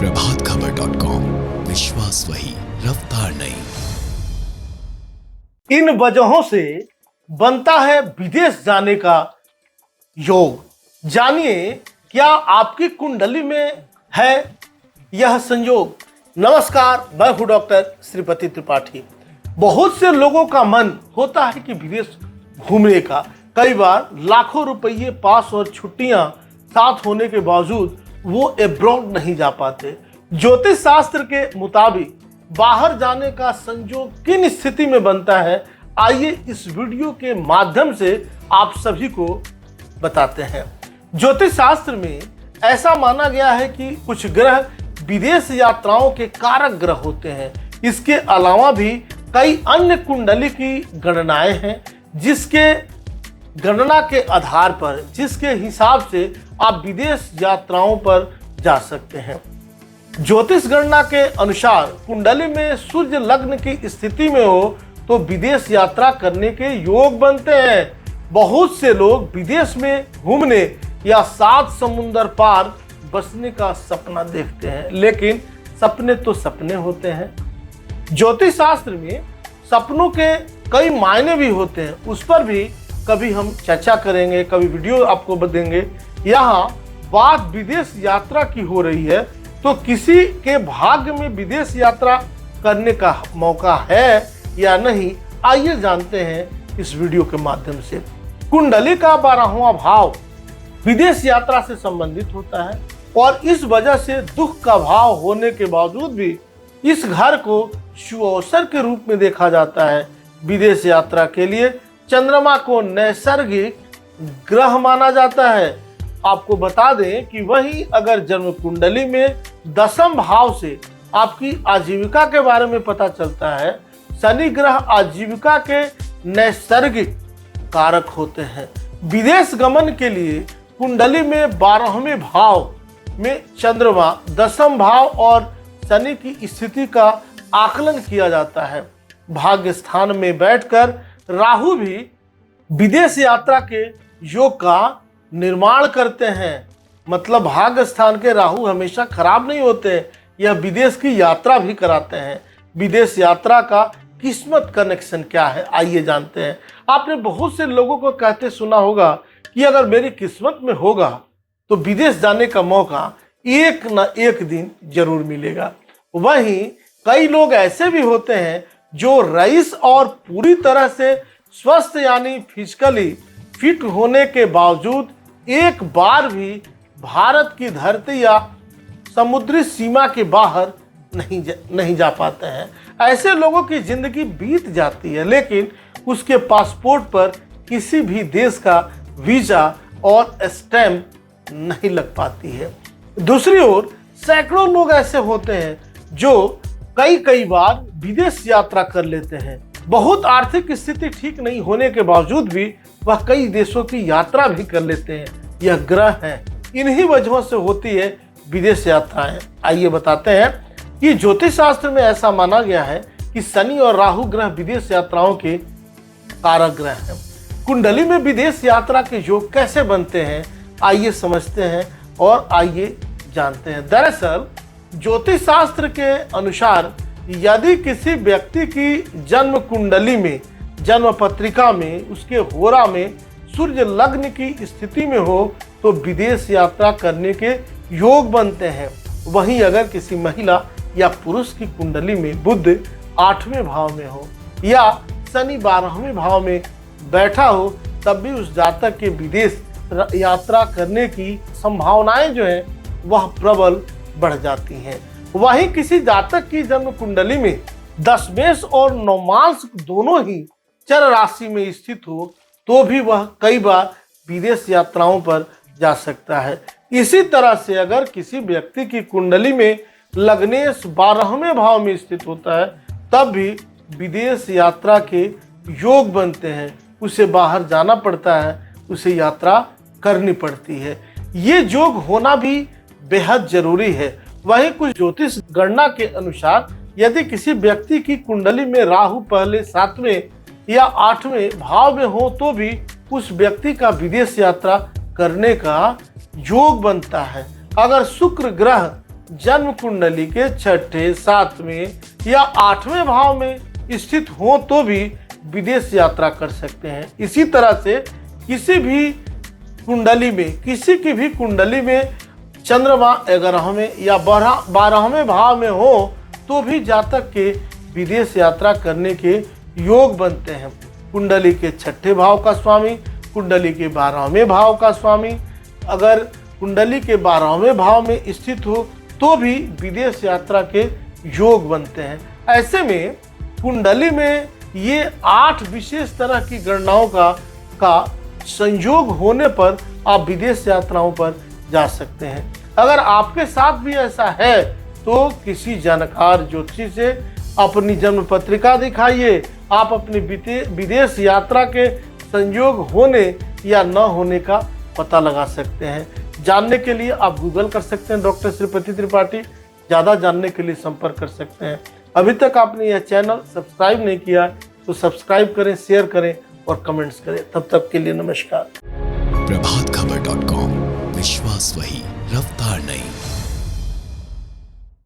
प्रभातखबर.com, विश्वास वही, रफ्तार नहीं। इन वजहों से बनता है विदेश जाने का योग। जानिए क्या आपकी कुंडली में है यह संयोग। नमस्कार, मैं हूं डॉक्टर श्रीपति त्रिपाठी। बहुत से लोगों का मन होता है कि विदेश घूमने का। कई बार लाखों रुपये पास और छुट्टियां साथ होने के बावजूद वो अब्रॉड नहीं जा पाते। ज्योतिष शास्त्र के मुताबिक बाहर जाने का संयोग किन स्थिति में बनता है, आइए इस वीडियो के माध्यम से आप सभी को बताते हैं। ज्योतिष शास्त्र में ऐसा माना गया है कि कुछ ग्रह विदेश यात्राओं के कारक ग्रह होते हैं। इसके अलावा भी कई अन्य कुंडली की गणनाएं हैं, जिसके गणना के आधार पर, जिसके हिसाब से आप विदेश यात्राओं पर जा सकते हैं। ज्योतिष गणना के अनुसार कुंडली में सूर्य लग्न की स्थिति में हो तो विदेश यात्रा करने के योग बनते हैं। बहुत से लोग विदेश में घूमने या 7 समुंदर पार बसने का सपना देखते हैं, लेकिन सपने तो सपने होते हैं। ज्योतिष शास्त्र में सपनों के कई मायने भी होते हैं, उस पर भी कभी हम चर्चा करेंगे, कभी वीडियो आपको देंगे। यहाँ बात विदेश यात्रा की हो रही है, तो किसी के भाग्य में विदेश यात्रा करने का मौका है या नहीं, आइए जानते हैं इस वीडियो के माध्यम से। कुंडली का 12वां भाव विदेश यात्रा से संबंधित होता है और इस वजह से दुख का भाव होने के बावजूद भी इस घर को शुभ अवसर के रूप में देखा जाता है। विदेश यात्रा के लिए चंद्रमा को नैसर्गिक ग्रह माना जाता है। आपको बता दें कि वहीं अगर जन्म कुंडली में 10वें भाव से आपकी आजीविका के बारे में पता चलता है। शनि ग्रह आजीविका के नैसर्गिक कारक होते हैं। विदेश गमन के लिए कुंडली में 12वें भाव में चंद्रमा, 10वें भाव और शनि की स्थिति का आकलन किया जाता है। भाग्य स्थान में बैठकर राहु भी विदेश यात्रा के योग का निर्माण करते हैं। मतलब भाग्य स्थान के राहु हमेशा खराब नहीं होते, यह विदेश की यात्रा भी कराते हैं। विदेश यात्रा का किस्मत कनेक्शन क्या है, आइए जानते हैं। आपने बहुत से लोगों को कहते सुना होगा कि अगर मेरी किस्मत में होगा तो विदेश जाने का मौका एक न एक दिन जरूर मिलेगा। वहीं कई लोग ऐसे भी होते हैं जो रईस और पूरी तरह से स्वस्थ यानी फिजिकली फिट होने के बावजूद एक बार भी भारत की धरती या समुद्री सीमा के बाहर नहीं जा पाते हैं। ऐसे लोगों की जिंदगी बीत जाती है, लेकिन उसके पासपोर्ट पर किसी भी देश का वीजा और स्टैम्प नहीं लग पाती है। दूसरी ओर सैकड़ों लोग ऐसे होते हैं जो कई बार विदेश यात्रा कर लेते हैं। बहुत आर्थिक स्थिति ठीक नहीं होने के बावजूद भी वह कई देशों की यात्रा भी कर लेते हैं। यह ग्रह हैं, इन्हीं वजहों से होती है विदेश यात्राएं। आइए बताते हैं कि ज्योतिष शास्त्र में ऐसा माना गया है कि शनि और राहु ग्रह विदेश यात्राओं के कारक ग्रह हैं। कुंडली में विदेश यात्रा के योग कैसे बनते हैं, आइए समझते हैं और आइए जानते हैं। दरअसल ज्योतिष शास्त्र के अनुसार यदि किसी व्यक्ति की जन्म कुंडली में, जन्म पत्रिका में, उसके होरा में सूर्य लग्न की स्थिति में हो तो विदेश यात्रा करने के योग बनते हैं। वहीं अगर किसी महिला या पुरुष की कुंडली में बुध 8वें भाव में हो या शनि 12वें भाव में बैठा हो, तब भी उस जातक के विदेश यात्रा करने की संभावनाएं जो है वह प्रबल बढ़ जाती हैं। वहीं किसी जातक की जन्म कुंडली में दशमेश और नवमांश दोनों ही चर राशि में स्थित हो तो भी वह कई बार विदेश यात्राओं पर जा सकता है। इसी तरह से अगर किसी व्यक्ति की कुंडली में लग्नेश 12वें भाव में स्थित होता है, तब भी विदेश यात्रा के योग बनते हैं। उसे बाहर जाना पड़ता है, उसे यात्रा करनी पड़ती है। ये योग होना भी बेहद जरूरी है। वहीं कुछ ज्योतिष गणना के अनुसार यदि किसी व्यक्ति की कुंडली में राहु पहले 7वें या 8वें भाव में हो तो भी उस व्यक्ति का विदेश यात्रा करने का योग बनता है। अगर शुक्र ग्रह जन्म कुंडली के छठे, सातवें या आठवें भाव में स्थित हो तो भी विदेश यात्रा कर सकते हैं। इसी तरह से किसी भी कुंडली में, किसी की भी कुंडली में चंद्रमा 11वें या 12वें भाव में हो तो भी जातक के विदेश यात्रा करने के योग बनते हैं। कुंडली के छठे भाव का स्वामी, कुंडली के 12वें भाव का स्वामी अगर कुंडली के 12वें भाव में स्थित हो तो भी विदेश यात्रा के योग बनते हैं। ऐसे में कुंडली में ये 8 विशेष तरह की गणनाओं का संयोग होने पर आप विदेश यात्राओं पर जा सकते हैं। अगर आपके साथ भी ऐसा है तो किसी जानकार ज्योतिषी से अपनी जन्म पत्रिका दिखाइए। आप अपनी विदेश यात्रा के संयोग होने या न होने का पता लगा सकते हैं। जानने के लिए आप गूगल कर सकते हैं डॉक्टर श्रीपति त्रिपाठी। ज़्यादा जानने के लिए संपर्क कर सकते हैं। अभी तक आपने यह चैनल सब्सक्राइब नहीं किया तो सब्सक्राइब करें, शेयर करें और कमेंट्स करें। तब तक के लिए नमस्कार। प्रभातखबर.com, विश्वास वही, रफ्तार नहीं।